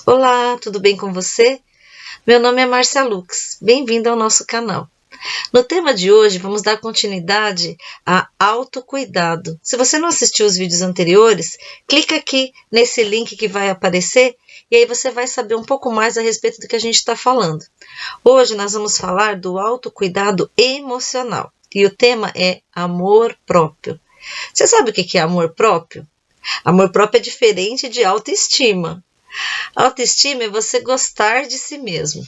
Olá, tudo bem com você? Meu nome é Márcia Lux, bem-vindo ao nosso canal. No tema de hoje, vamos dar continuidade a autocuidado. Se você não assistiu os vídeos anteriores, clica aqui nesse link que vai aparecer e aí você vai saber um pouco mais a respeito do que a gente está falando. Hoje nós vamos falar do autocuidado emocional e o tema é amor próprio. Você sabe o que é amor próprio? Amor próprio é diferente de autoestima. Autoestima é você gostar de si mesmo.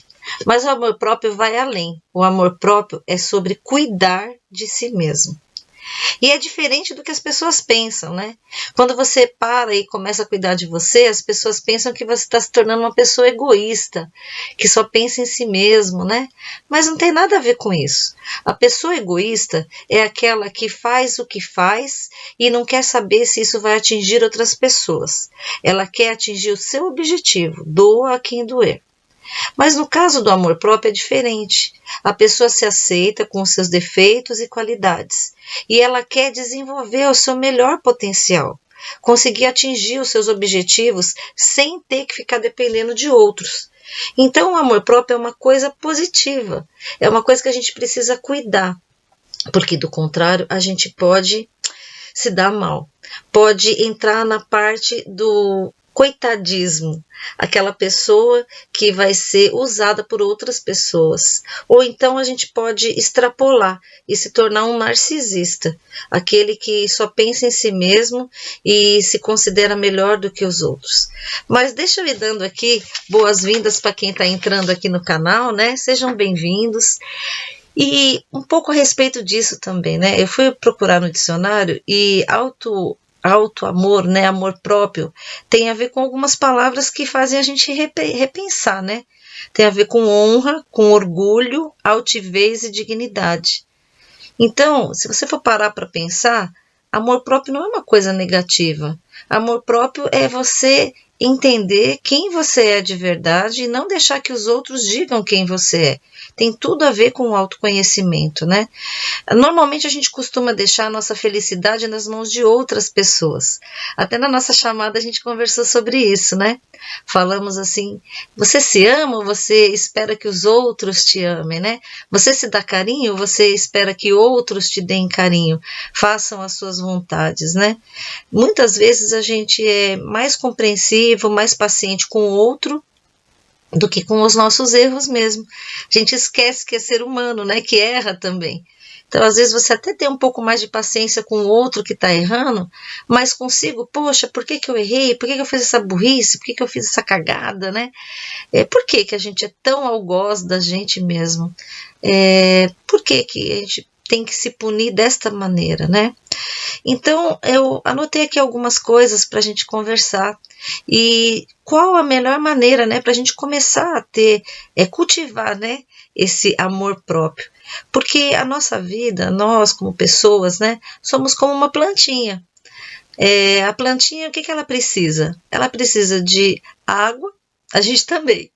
Mas o amor próprio vai além. O amor próprio é sobre cuidar de si mesmo. E é diferente do que as pessoas pensam, né? Quando você para e começa a cuidar de você, as pessoas pensam que você está se tornando uma pessoa egoísta, que só pensa em si mesmo, né? Mas não tem nada a ver com isso. A pessoa egoísta é aquela que faz o que faz e não quer saber se isso vai atingir outras pessoas. Ela quer atingir o seu objetivo, doa a quem doer. Mas no caso do amor próprio é diferente. A pessoa se aceita com os seus defeitos e qualidades. E ela quer desenvolver o seu melhor potencial. Conseguir atingir os seus objetivos sem ter que ficar dependendo de outros. Então o amor próprio é uma coisa positiva. É uma coisa que a gente precisa cuidar. Porque do contrário a gente pode se dar mal. Pode entrar na parte do coitadismo, aquela pessoa que vai ser usada por outras pessoas. Ou então a gente pode extrapolar e se tornar um narcisista, aquele que só pensa em si mesmo e se considera melhor do que os outros. Mas deixa eu ir dando aqui boas-vindas para quem está entrando aqui no canal, né? Sejam bem-vindos. E um pouco a respeito disso também, né? Eu fui procurar no dicionário e auto-amor, né? Amor próprio, tem a ver com algumas palavras que fazem a gente repensar, né? Tem a ver com honra, com orgulho, altivez e dignidade. Então, se você for parar para pensar, amor próprio não é uma coisa negativa. Amor próprio é você entender quem você é de verdade e não deixar que os outros digam quem você é. Tem tudo a ver com o autoconhecimento, né? Normalmente a gente costuma deixar a nossa felicidade nas mãos de outras pessoas. Até na nossa chamada a gente conversou sobre isso, né? Falamos assim, você se ama ou você espera que os outros te amem, né? Você se dá carinho ou você espera que outros te deem carinho, façam as suas vontades, né? Muitas vezes a gente é mais compreensivo, mais paciente com o outro do que com os nossos erros mesmo. A gente esquece que é ser humano, né? Que erra também. Então, às vezes, você até tem um pouco mais de paciência com o outro que está errando, mas consigo, poxa, por que eu errei? Por que eu fiz essa burrice? Por que eu fiz essa cagada, né? Por que a gente é tão algoz da gente mesmo? Por que a gente tem que se punir desta maneira, né? Então, eu anotei aqui algumas coisas para a gente conversar e qual a melhor maneira, né, para a gente começar a ter, cultivar, né, esse amor próprio. Porque a nossa vida, nós como pessoas, né, somos como uma plantinha. A plantinha, o que ela precisa? Ela precisa de água, a gente também.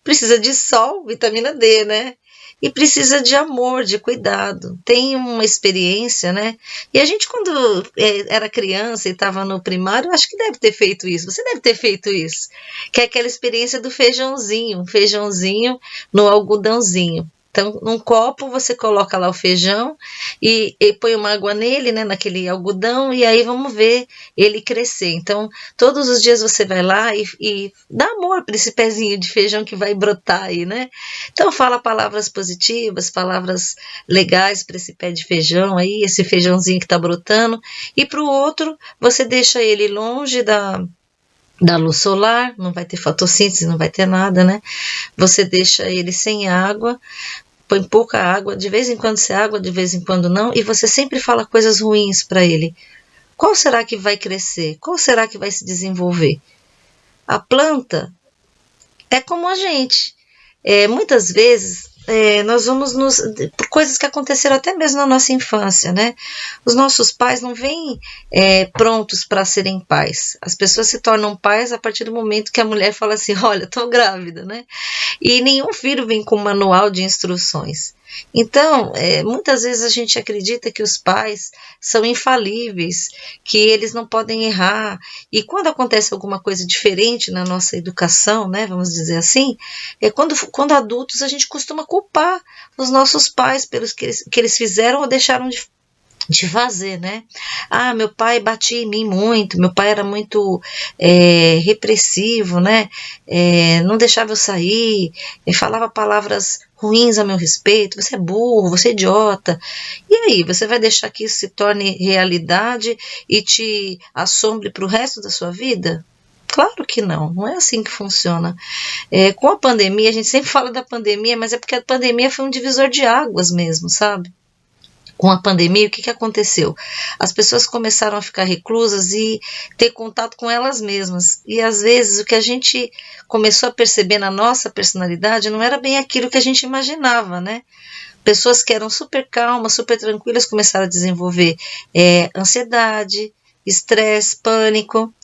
Precisa de sol, vitamina D, né? E precisa de amor, de cuidado. Tem uma experiência, né? E a gente, quando era criança e estava no primário, acho que deve ter feito isso. Você deve ter feito isso. Que é aquela experiência do feijãozinho, um feijãozinho no algodãozinho. Então, num copo você coloca lá o feijão e põe uma água nele, né, naquele algodão, e aí vamos ver ele crescer. Então, todos os dias você vai lá e dá amor para esse pezinho de feijão que vai brotar aí, né? Então, fala palavras positivas, palavras legais para esse pé de feijão aí, esse feijãozinho que está brotando, e para o outro, você deixa ele longe da luz solar, não vai ter fotossíntese, não vai ter nada, né? Você deixa ele sem água, põe pouca água, de vez em quando você água, de vez em quando não, e você sempre fala coisas ruins para ele. Qual será que vai crescer? Qual será que vai se desenvolver? A planta é como a gente. Muitas vezes nós vamos por coisas que aconteceram até mesmo na nossa infância, né? Os nossos pais não vêm prontos para serem pais. As pessoas se tornam pais a partir do momento que a mulher fala assim, olha, estou grávida, né? E nenhum filho vem com um manual de instruções. Então, muitas vezes a gente acredita que os pais são infalíveis, que eles não podem errar, e quando acontece alguma coisa diferente na nossa educação, né, vamos dizer assim, quando adultos a gente costuma culpar os nossos pais pelos que eles fizeram ou deixaram de fazer, né? Ah, meu pai batia em mim muito, meu pai era muito repressivo, né? Não deixava eu sair, falava palavras ruins a meu respeito, você é burro, você é idiota. E aí, você vai deixar que isso se torne realidade e te assombre para o resto da sua vida? Claro que não, não é assim que funciona. Com a pandemia, a gente sempre fala da pandemia, mas é porque a pandemia foi um divisor de águas mesmo, sabe? Com a pandemia, o que aconteceu? As pessoas começaram a ficar reclusas e ter contato com elas mesmas. E às vezes o que a gente começou a perceber na nossa personalidade não era bem aquilo que a gente imaginava, né? Pessoas que eram super calmas, super tranquilas, começaram a desenvolver ansiedade, estresse, pânico.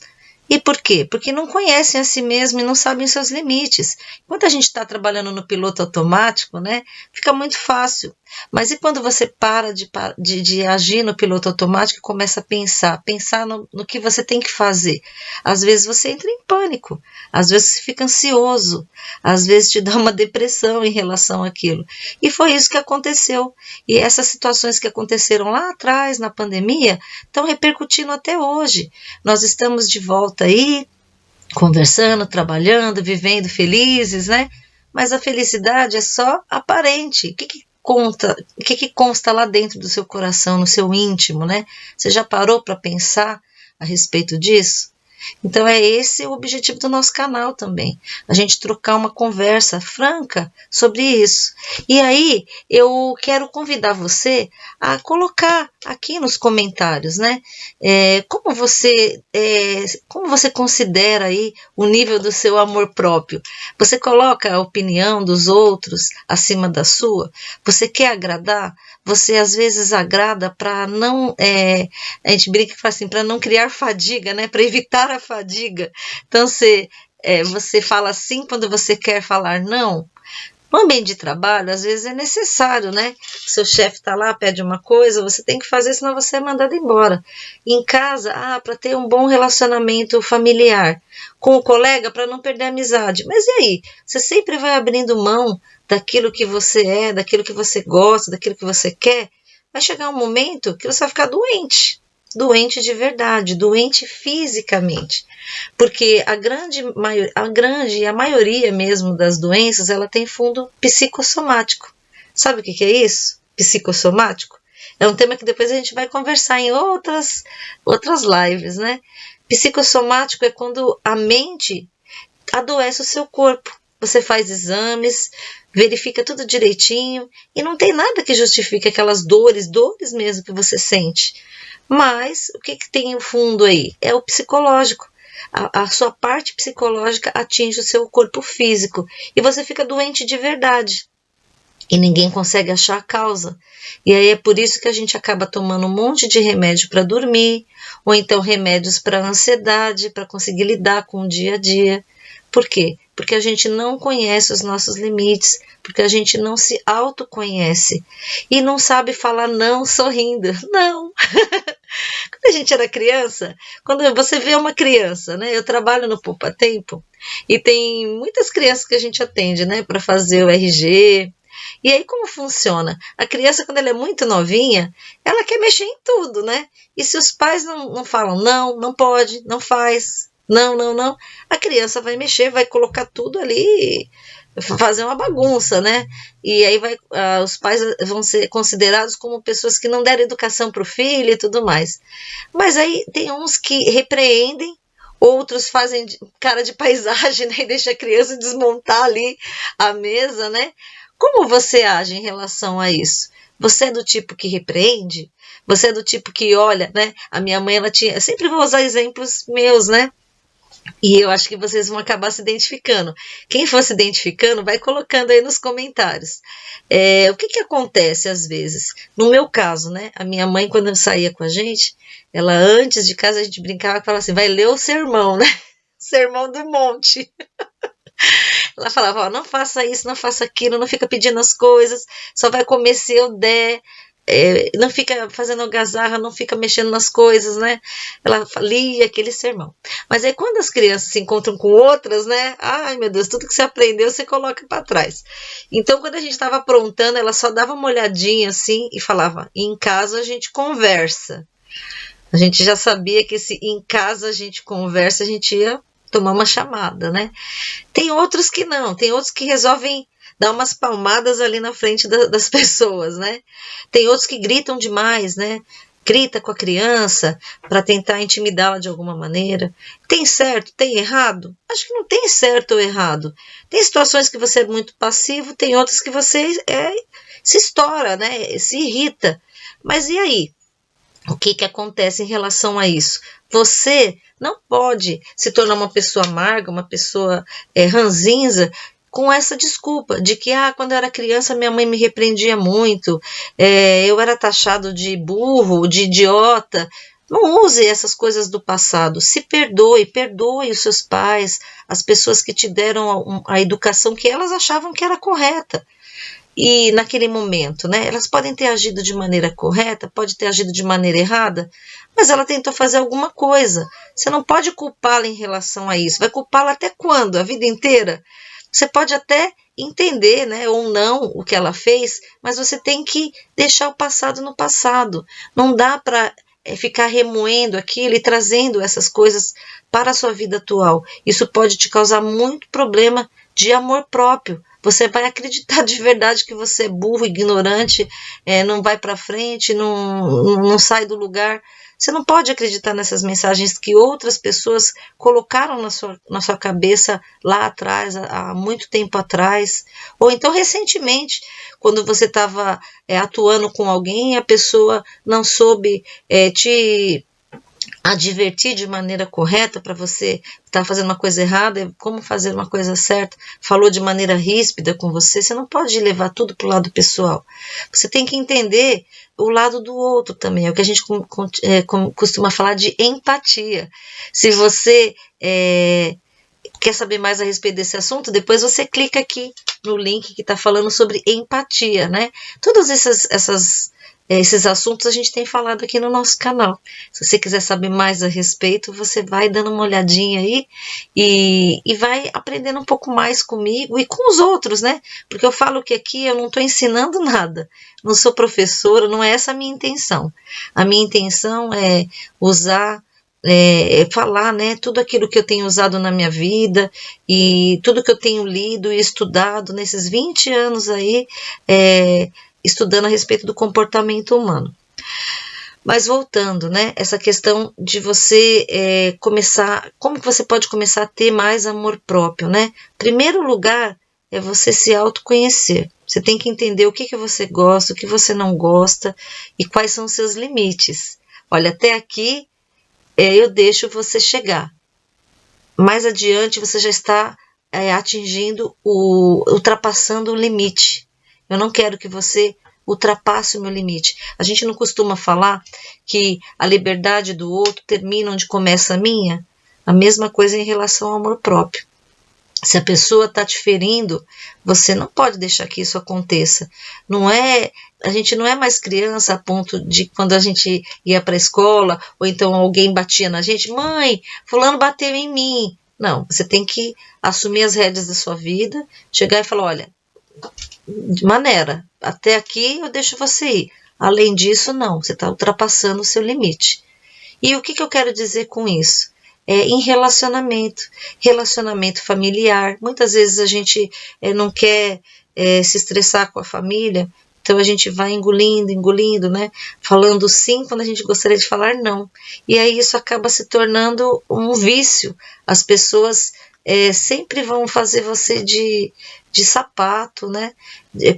E por quê? Porque não conhecem a si mesmo e não sabem os seus limites. Enquanto a gente está trabalhando no piloto automático, né, fica muito fácil. Mas e quando você para de agir no piloto automático e começa a pensar no que você tem que fazer? Às vezes você entra em pânico, às vezes você fica ansioso, às vezes te dá uma depressão em relação àquilo. E foi isso que aconteceu. E essas situações que aconteceram lá atrás, na pandemia, estão repercutindo até hoje. Nós estamos de volta aí, conversando, trabalhando, vivendo felizes, né? Mas a felicidade é só aparente. O que consta lá dentro do seu coração, no seu íntimo, né? Você já parou para pensar a respeito disso? Então é esse o objetivo do nosso canal também, a gente trocar uma conversa franca sobre isso. E aí eu quero convidar você a colocar aqui nos comentários, né? Como você considera aí o nível do seu amor próprio? Você coloca a opinião dos outros acima da sua? Você quer agradar? Você às vezes agrada para não, a gente brinca que fala assim, para não criar fadiga, né? Para evitar a fadiga. Então você fala sim quando você quer falar não. No ambiente de trabalho, às vezes é necessário, né? Seu chefe está lá, pede uma coisa, você tem que fazer, senão você é mandado embora. Em casa, para ter um bom relacionamento familiar. Com o colega, para não perder a amizade. Mas e aí? Você sempre vai abrindo mão daquilo que você é, daquilo que você gosta, daquilo que você quer? Vai chegar um momento que você vai ficar doente. Doente de verdade, doente fisicamente. Porque a maioria mesmo das doenças, ela tem fundo psicossomático. Sabe o que é isso? Psicossomático? É um tema que depois a gente vai conversar em outras lives, né? Psicossomático é quando a mente adoece o seu corpo. Você faz exames, verifica tudo direitinho e não tem nada que justifique aquelas dores mesmo que você sente. Mas o que tem o fundo aí? É o psicológico. A sua parte psicológica atinge o seu corpo físico e você fica doente de verdade. E ninguém consegue achar a causa. E aí é por isso que a gente acaba tomando um monte de remédio para dormir, ou então remédios para ansiedade, para conseguir lidar com o dia a dia. Por quê? Porque a gente não conhece os nossos limites, porque a gente não se autoconhece e não sabe falar não sorrindo. Não! Quando a gente era criança, quando você vê uma criança, né? Eu trabalho no Poupa Tempo e tem muitas crianças que a gente atende, né? Para fazer o RG. E aí como funciona? A criança, quando ela é muito novinha, ela quer mexer em tudo, né? E se os pais não falam não, não pode, não faz, não, a criança vai mexer, vai colocar tudo ali, fazer uma bagunça, né? E aí os pais vão ser considerados como pessoas que não deram educação para o filho e tudo mais. Mas aí tem uns que repreendem, outros fazem cara de paisagem, né? E deixa a criança desmontar ali a mesa, né? Como você age em relação a isso? Você é do tipo que repreende? Você é do tipo que olha, né? A minha mãe, ela tinha... Eu sempre vou usar exemplos meus, né? E eu acho que vocês vão acabar se identificando. Quem for se identificando, vai colocando aí nos comentários. O que acontece às vezes? No meu caso, né? A minha mãe, quando saía com a gente, ela antes de casa, a gente brincava e falava assim, vai ler o sermão, né? Sermão do monte. Ela falava, ó, não faça isso, não faça aquilo, não fica pedindo as coisas, só vai comer se eu der. Não fica fazendo algazarra, não fica mexendo nas coisas, né? Ela lia aquele sermão. Mas aí quando as crianças se encontram com outras, né? Ai, meu Deus, tudo que você aprendeu você coloca para trás. Então, quando a gente estava aprontando, ela só dava uma olhadinha assim e falava: em casa a gente conversa. A gente já sabia que se em casa a gente conversa, a gente ia tomar uma chamada, né? Tem outros que não, tem outros que resolvem dar umas palmadas ali na frente das pessoas, né? Tem outros que gritam demais, né? Grita com a criança para tentar intimidá-la de alguma maneira. Tem certo, tem errado? Acho que não tem certo ou errado. Tem situações que você é muito passivo, tem outras que você se estoura, né? Se irrita. Mas e aí? O que acontece em relação a isso? Você não pode se tornar uma pessoa amarga, uma pessoa ranzinza, com essa desculpa de que quando eu era criança minha mãe me repreendia muito, eu era taxado de burro, de idiota. Não use essas coisas do passado. Se perdoe os seus pais, as pessoas que te deram a educação que elas achavam que era correta. E naquele momento, né, elas podem ter agido de maneira correta, pode ter agido de maneira errada, mas ela tentou fazer alguma coisa. Você não pode culpá-la em relação a isso. Vai culpá-la até quando? A vida inteira? Você pode até entender, né, ou não o que ela fez, mas você tem que deixar o passado no passado. Não dá para ficar remoendo aquilo e trazendo essas coisas para a sua vida atual. Isso pode te causar muito problema de amor próprio. Você vai acreditar de verdade que você é burro, ignorante, não vai para frente, não sai do lugar. Você não pode acreditar nessas mensagens que outras pessoas colocaram na sua cabeça lá atrás, há muito tempo atrás. Ou então recentemente, quando você estava atuando com alguém e a pessoa não soube te advertir de maneira correta para você estar fazendo uma coisa errada, como fazer uma coisa certa, falou de maneira ríspida com você, você não pode levar tudo para o lado pessoal. Você tem que entender o lado do outro também, é o que a gente costuma falar de empatia. Se você quer saber mais a respeito desse assunto, depois você clica aqui no link que está falando sobre empatia, né? Todos esses assuntos a gente tem falado aqui no nosso canal. Se você quiser saber mais a respeito, você vai dando uma olhadinha aí e vai aprendendo um pouco mais comigo e com os outros, né? Porque eu falo que aqui eu não estou ensinando nada, não sou professora, não é essa a minha intenção. A minha intenção é usar, falar, né, tudo aquilo que eu tenho usado na minha vida e tudo que eu tenho lido e estudado nesses 20 anos aí, estudando a respeito do comportamento humano. Mas voltando, né, essa questão de você começar, como que você pode começar a ter mais amor próprio, né? Primeiro lugar é você se autoconhecer. Você tem que entender o que você gosta, o que você não gosta e quais são os seus limites. Olha, até aqui eu deixo você chegar. Mais adiante você já está ultrapassando o limite. Eu não quero que você ultrapasse o meu limite. A gente não costuma falar que a liberdade do outro termina onde começa a minha? A mesma coisa em relação ao amor próprio. Se a pessoa está te ferindo, você não pode deixar que isso aconteça. A gente não é mais criança a ponto de quando a gente ia para a escola, ou então alguém batia na gente, mãe, fulano bateu em mim. Não, você tem que assumir as rédeas da sua vida, chegar e falar, olha, de maneira, até aqui eu deixo você ir. Além disso, não, você está ultrapassando o seu limite. E o que eu quero dizer com isso? Em relacionamento familiar. Muitas vezes a gente não quer se estressar com a família, então a gente vai engolindo, né? Falando sim quando a gente gostaria de falar não. E aí isso acaba se tornando um vício. As pessoas sempre vão fazer você de sapato, né?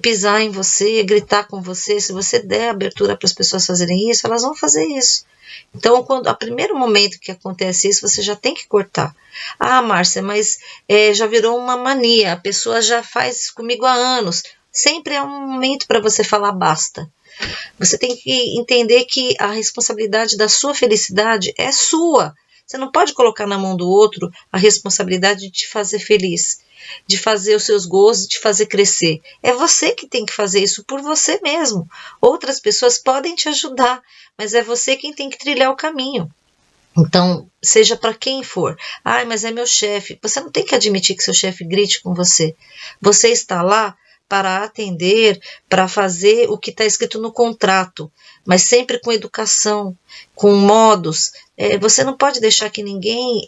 Pisar em você, gritar com você. Se você der abertura para as pessoas fazerem isso, elas vão fazer isso. Então, a primeiro momento que acontece isso, você já tem que cortar. Ah, Márcia, mas já virou uma mania, a pessoa já faz isso comigo há anos. Sempre é um momento para você falar basta. Você tem que entender que a responsabilidade da sua felicidade é sua. Você não pode colocar na mão do outro a responsabilidade de te fazer feliz, de fazer os seus gostos, de fazer crescer. É você que tem que fazer isso por você mesmo. Outras pessoas podem te ajudar, mas é você quem tem que trilhar o caminho. Então, seja para quem for. Ah, mas é meu chefe. Você não tem que admitir que seu chefe grite com você. Você está lá para atender, para fazer o que está escrito no contrato, mas sempre com educação, com modos. Você não pode deixar que ninguém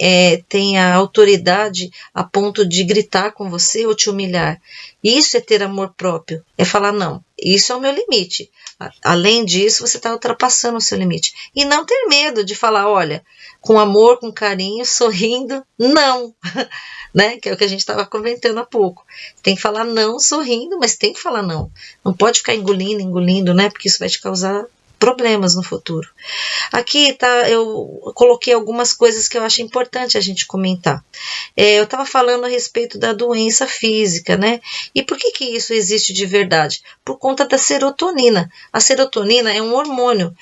tenha autoridade a ponto de gritar com você ou te humilhar. Isso é ter amor próprio. É falar, não, isso é o meu limite. Além disso, você está ultrapassando o seu limite. E não ter medo de falar, olha, com amor, com carinho, sorrindo, não. Né? Que é o que a gente estava comentando há pouco. Tem que falar não sorrindo, mas tem que falar não. Não pode ficar engolindo, né? Porque isso vai te causar problemas no futuro. Aqui tá, eu coloquei algumas coisas que eu acho importante a gente comentar. Eu estava falando a respeito da doença física, né? E por que isso existe de verdade? Por conta da serotonina. A serotonina é um hormônio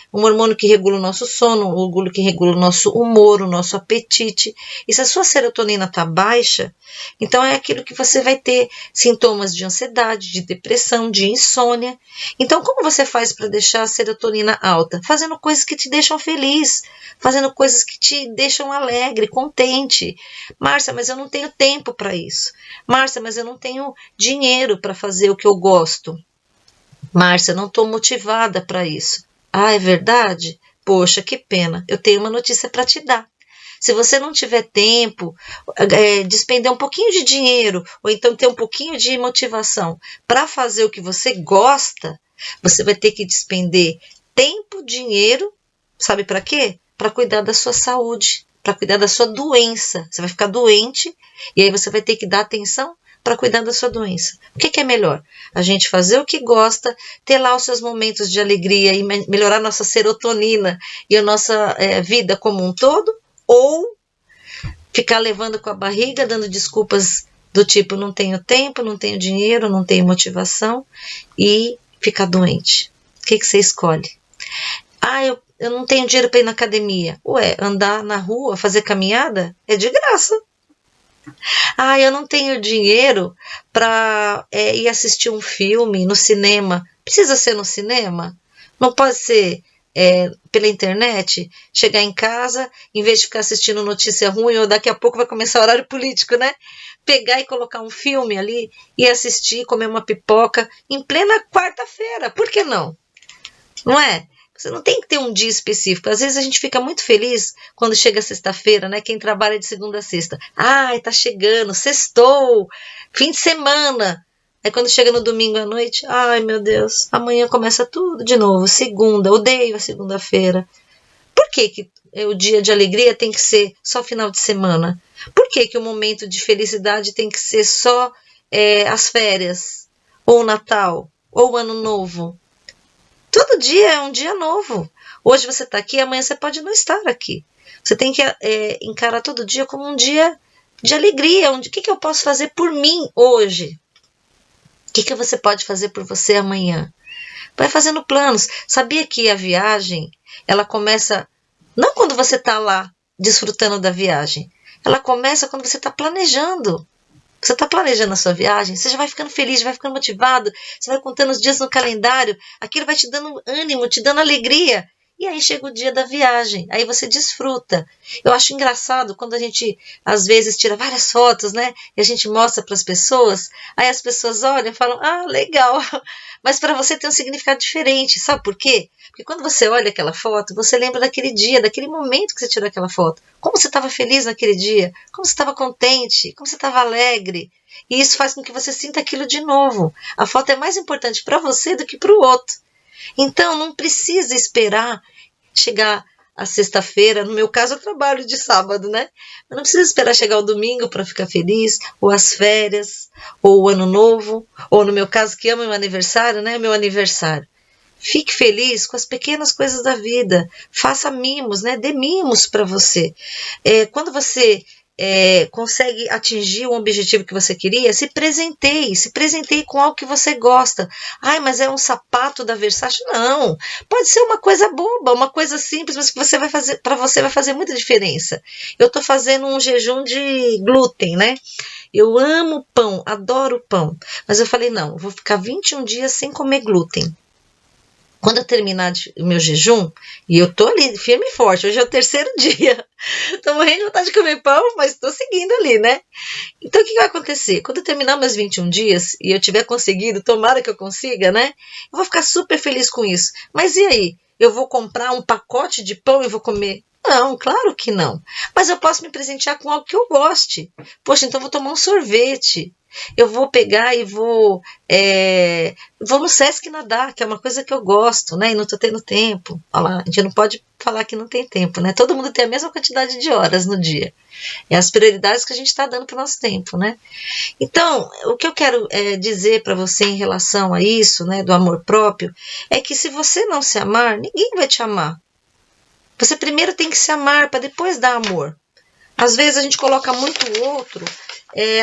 que regula o nosso sono, um hormônio que regula o nosso humor, o nosso apetite. E se a sua serotonina está baixa, então é aquilo que você vai ter sintomas de ansiedade, de depressão, de insônia. Então, como você faz para deixar a serotonina alta? Fazendo coisas que te deixam feliz, fazendo coisas que te deixam alegre, contente. Márcia, mas eu não tenho tempo para isso. Márcia, mas eu não tenho dinheiro para fazer o que eu gosto. Márcia, eu não estou motivada para isso. Ah, é verdade? Poxa, que pena. Eu tenho uma notícia para te dar. Se você não tiver tempo, despender um pouquinho de dinheiro, ou então ter um pouquinho de motivação para fazer o que você gosta, você vai ter que despender tempo, dinheiro, sabe para quê? Para cuidar da sua saúde, para cuidar da sua doença. Você vai ficar doente e aí você vai ter que dar atenção para cuidar da sua doença. O que é melhor? A gente fazer o que gosta, ter lá os seus momentos de alegria e melhorar nossa serotonina e a nossa vida como um todo, ou ficar levando com a barriga, dando desculpas do tipo não tenho tempo, não tenho dinheiro, não tenho motivação e ficar doente. O que você escolhe? Ah, eu não tenho dinheiro para ir na academia. Ué, andar na rua, fazer caminhada é de graça. Ah, eu não tenho dinheiro para ir assistir um filme no cinema. Precisa ser no cinema? Não pode ser pela internet? Chegar em casa, em vez de ficar assistindo notícia ruim, ou daqui a pouco vai começar o horário político, né? Pegar e colocar um filme ali e assistir, comer uma pipoca em plena quarta-feira. Por que não? Não é? Você não tem que ter um dia específico. Às vezes a gente fica muito feliz quando chega sexta-feira, né? Quem trabalha de segunda a sexta. Ai, tá chegando, sextou, fim de semana. Aí quando chega no domingo à noite, ai meu Deus, amanhã começa tudo de novo. Segunda, odeio a segunda-feira. Por que o dia de alegria tem que ser só final de semana? Por que o momento de felicidade tem que ser só as férias? Ou o Natal? Ou o Ano Novo? Todo dia é um dia novo. Hoje você está aqui, amanhã você pode não estar aqui. Você tem que encarar todo dia como um dia de alegria. O que eu posso fazer por mim hoje? O que você pode fazer por você amanhã? Vai fazendo planos. Sabia que a viagem, ela começa não quando você está lá desfrutando da viagem. Ela começa quando você está planejando. Você está planejando a sua viagem, você já vai ficando feliz, vai ficando motivado, você vai contando os dias no calendário, aquilo vai te dando ânimo, te dando alegria. E aí chega o dia da viagem, aí você desfruta. Eu acho engraçado quando a gente, às vezes, tira várias fotos, né? E a gente mostra para as pessoas, aí as pessoas olham e falam, ah, legal. Mas para você tem um significado diferente, sabe por quê? Porque quando você olha aquela foto, você lembra daquele dia, daquele momento que você tirou aquela foto. Como você estava feliz naquele dia, como você estava contente, como você estava alegre. E isso faz com que você sinta aquilo de novo. A foto é mais importante para você do que para o outro. Então, não precisa esperar chegar a sexta-feira. No meu caso, eu trabalho de sábado, né? Mas não precisa esperar chegar o domingo para ficar feliz, ou as férias, ou o ano novo, ou no meu caso, que amo meu aniversário, né? Meu aniversário. Fique feliz com as pequenas coisas da vida. Faça mimos, né? Dê mimos para você. Quando você consegue atingir o objetivo que você queria, se presenteie com algo que você gosta. Ai, mas é um sapato da Versace? Não, pode ser uma coisa boba, uma coisa simples, mas que você vai fazer, para você vai fazer muita diferença. Eu estou fazendo um jejum de glúten, né? Eu amo pão, adoro pão, mas eu falei, não, eu vou ficar 21 dias sem comer glúten. Quando eu terminar o meu jejum, e eu tô ali firme e forte, hoje é o 3º dia, tô morrendo de vontade de comer pão, mas tô seguindo ali, né? Então o que vai acontecer? Quando eu terminar meus 21 dias, e eu tiver conseguido, tomara que eu consiga, né? Eu vou ficar super feliz com isso. Mas e aí? Eu vou comprar um pacote de pão e vou comer? Não, claro que não. Mas eu posso me presentear com algo que eu goste. Poxa, então eu vou tomar um sorvete. Eu vou pegar e vou no Sesc nadar, que é uma coisa que eu gosto, né? E não estou tendo tempo. Olha lá, a gente não pode falar que não tem tempo, né? Todo mundo tem a mesma quantidade de horas no dia. É as prioridades que a gente está dando para o nosso tempo, né? Então, o que eu quero dizer para você em relação a isso, né, do amor próprio, é que se você não se amar, ninguém vai te amar. Você primeiro tem que se amar para depois dar amor. Às vezes a gente coloca muito o outro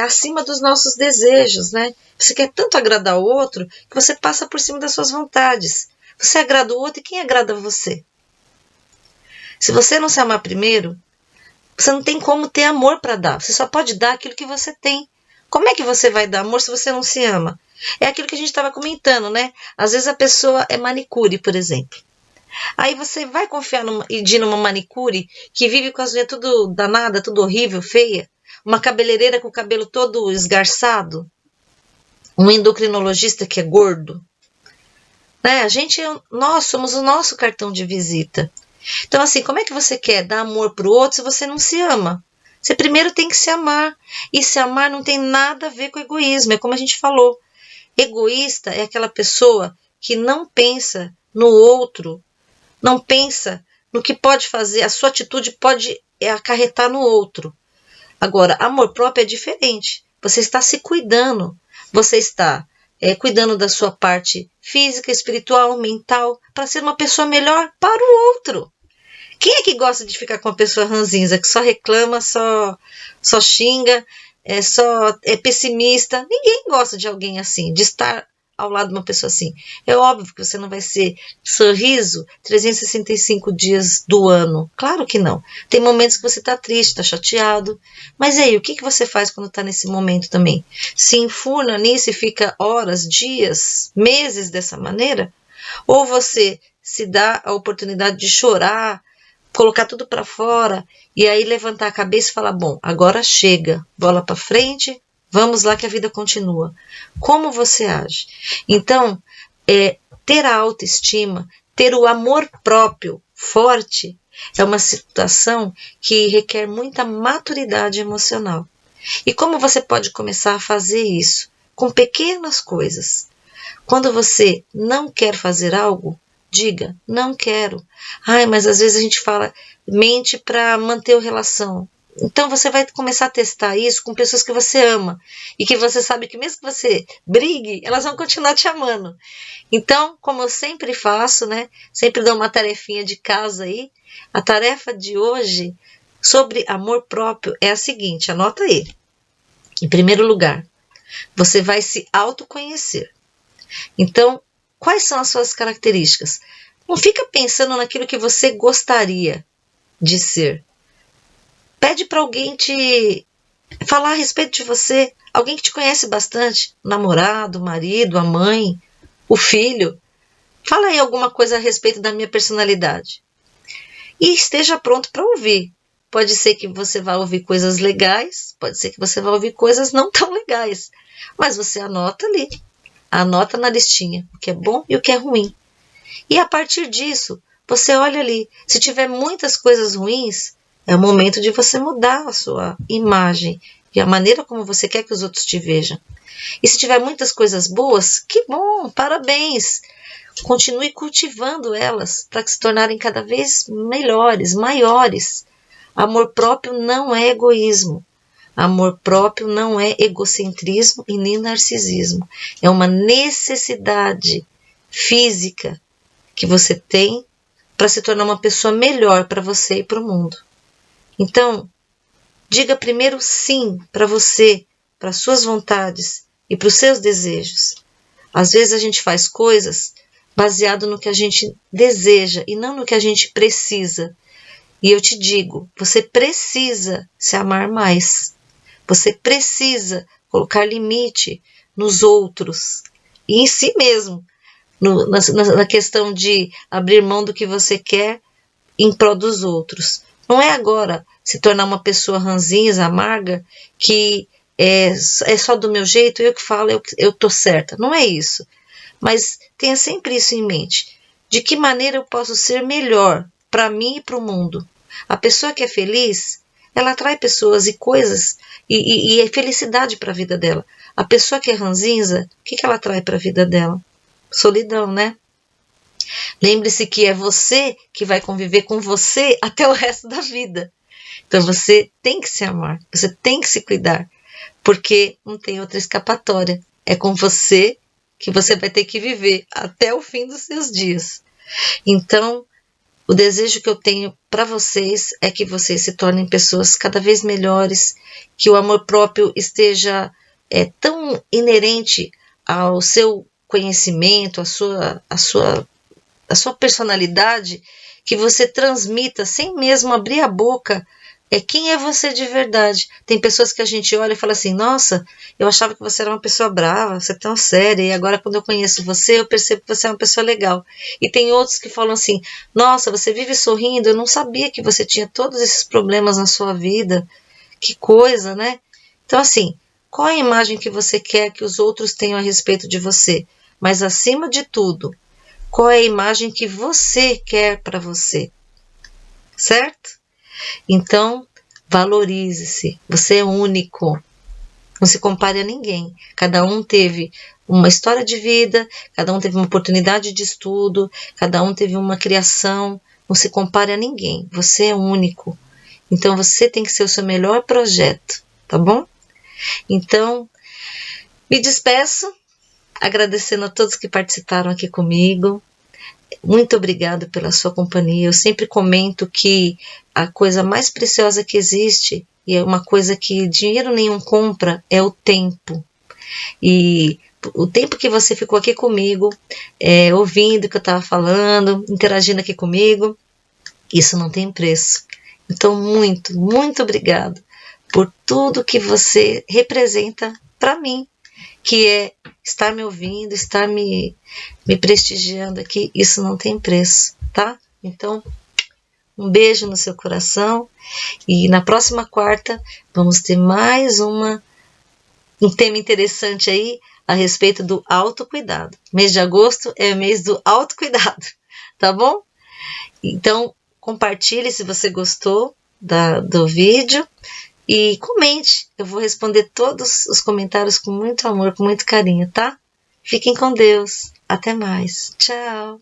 acima dos nossos desejos, né? Você quer tanto agradar o outro que você passa por cima das suas vontades. Você agrada o outro e quem agrada você? Se você não se amar primeiro, você não tem como ter amor para dar. Você só pode dar aquilo que você tem. Como é que você vai dar amor se você não se ama? É aquilo que a gente estava comentando, né? Às vezes a pessoa é manicure, por exemplo. Aí você vai confiar e ir numa manicure que vive com as unhas tudo danada, tudo horrível, feia. Uma cabeleireira com o cabelo todo esgarçado. Um endocrinologista que é gordo. Né? Nós somos o nosso cartão de visita. Então, assim, como é que você quer dar amor para o outro se você não se ama? Você primeiro tem que se amar. E se amar não tem nada a ver com egoísmo. É como a gente falou. Egoísta é aquela pessoa que não pensa no outro, não pensa no que pode fazer, a sua atitude pode acarretar no outro. Agora, amor próprio é diferente. Você está se cuidando, você está cuidando da sua parte física, espiritual, mental, para ser uma pessoa melhor para o outro. Quem é que gosta de ficar com uma pessoa ranzinza, que só reclama, só xinga, é pessimista? Ninguém gosta de alguém assim, de estar ao lado de uma pessoa assim. É óbvio que você não vai ser sorriso 365 dias do ano. Claro que não. Tem momentos que você está triste, está chateado. Mas aí, o que você faz quando está nesse momento também? Se enfurna nisso e fica horas, dias, meses dessa maneira? Ou você se dá a oportunidade de chorar, colocar tudo para fora e aí levantar a cabeça e falar, bom, agora chega, bola para frente, vamos lá que a vida continua. Como você age? Então, ter a autoestima, ter o amor próprio forte, é uma situação que requer muita maturidade emocional. E como você pode começar a fazer isso? Com pequenas coisas. Quando você não quer fazer algo, diga, não quero. Ai, mas às vezes a gente mente para manter a relação. Então você vai começar a testar isso com pessoas que você ama e que você sabe que mesmo que você brigue, elas vão continuar te amando. Então, como eu sempre faço, né? Sempre dou uma tarefinha de casa aí. A tarefa de hoje sobre amor próprio é a seguinte, anota aí. Em primeiro lugar, você vai se autoconhecer. Então, quais são as suas características? Não fica pensando naquilo que você gostaria de ser. Pede para alguém te falar a respeito de você, alguém que te conhece bastante, o namorado, o marido, a mãe, o filho. Fala aí alguma coisa a respeito da minha personalidade. E esteja pronto para ouvir. Pode ser que você vá ouvir coisas legais, pode ser que você vá ouvir coisas não tão legais, mas você anota ali. Anota na listinha o que é bom e o que é ruim. E a partir disso, você olha ali. Se tiver muitas coisas ruins, é o momento de você mudar a sua imagem e a maneira como você quer que os outros te vejam. E se tiver muitas coisas boas, que bom, parabéns. Continue cultivando elas para se tornarem cada vez melhores, maiores. Amor próprio não é egoísmo. Amor próprio não é egocentrismo e nem narcisismo. É uma necessidade física que você tem para se tornar uma pessoa melhor para você e para o mundo. Então, Diga primeiro sim para você, para suas vontades e para os seus desejos. Às vezes a gente faz coisas baseado no que a gente deseja e não no que a gente precisa. E eu te digo, você precisa se amar mais. Você precisa colocar limite nos outros e em si mesmo, na questão de abrir mão do que você quer em prol dos outros. Não é agora se tornar uma pessoa ranzinza, amarga, que é só do meu jeito, eu que falo, eu tô certa. Não é isso. Mas tenha sempre isso em mente. De que maneira eu posso ser melhor para mim e para o mundo? A pessoa que é feliz, ela atrai pessoas e coisas e é felicidade para a vida dela. A pessoa que é ranzinza, o que ela atrai para a vida dela? Solidão, né? Lembre-se que é você que vai conviver com você até o resto da vida. Então você tem que se amar, você tem que se cuidar, porque não tem outra escapatória. É com você que você vai ter que viver até o fim dos seus dias. Então, o desejo que eu tenho para vocês é que vocês se tornem pessoas cada vez melhores, que o amor próprio esteja tão inerente ao seu conhecimento, à sua personalidade, que você transmita sem mesmo abrir a boca quem é você de verdade. Tem pessoas que a gente olha e fala assim, nossa, eu achava que você era uma pessoa brava, você é tão séria, e agora quando eu conheço você, eu percebo que você é uma pessoa legal. E tem outros que falam assim, nossa, você vive sorrindo, eu não sabia que você tinha todos esses problemas na sua vida, que coisa, né? Então assim, qual é a imagem que você quer que os outros tenham a respeito de você? Mas acima de tudo, qual é a imagem que você quer para você? Certo? Então, valorize-se. Você é único. Não se compare a ninguém. Cada um teve uma história de vida, cada um teve uma oportunidade de estudo, cada um teve uma criação. Não se compare a ninguém. Você é único. Então, você tem que ser o seu melhor projeto, tá bom? Então, me despeço, agradecendo a todos que participaram aqui comigo. Muito obrigada pela sua companhia. Eu sempre comento que a coisa mais preciosa que existe, e é uma coisa que dinheiro nenhum compra, é o tempo. E o tempo que você ficou aqui comigo, ouvindo o que eu estava falando, interagindo aqui comigo, isso não tem preço. Então, muito, muito obrigado por tudo que você representa para mim, que é estar me ouvindo, estar me prestigiando aqui, isso não tem preço, tá? Então, um beijo no seu coração e na próxima quarta vamos ter mais um tema interessante aí a respeito do autocuidado. Mês de agosto é o mês do autocuidado, tá bom? Então, compartilhe se você gostou do vídeo. E comente, eu vou responder todos os comentários com muito amor, com muito carinho, tá? Fiquem com Deus. Até mais. Tchau.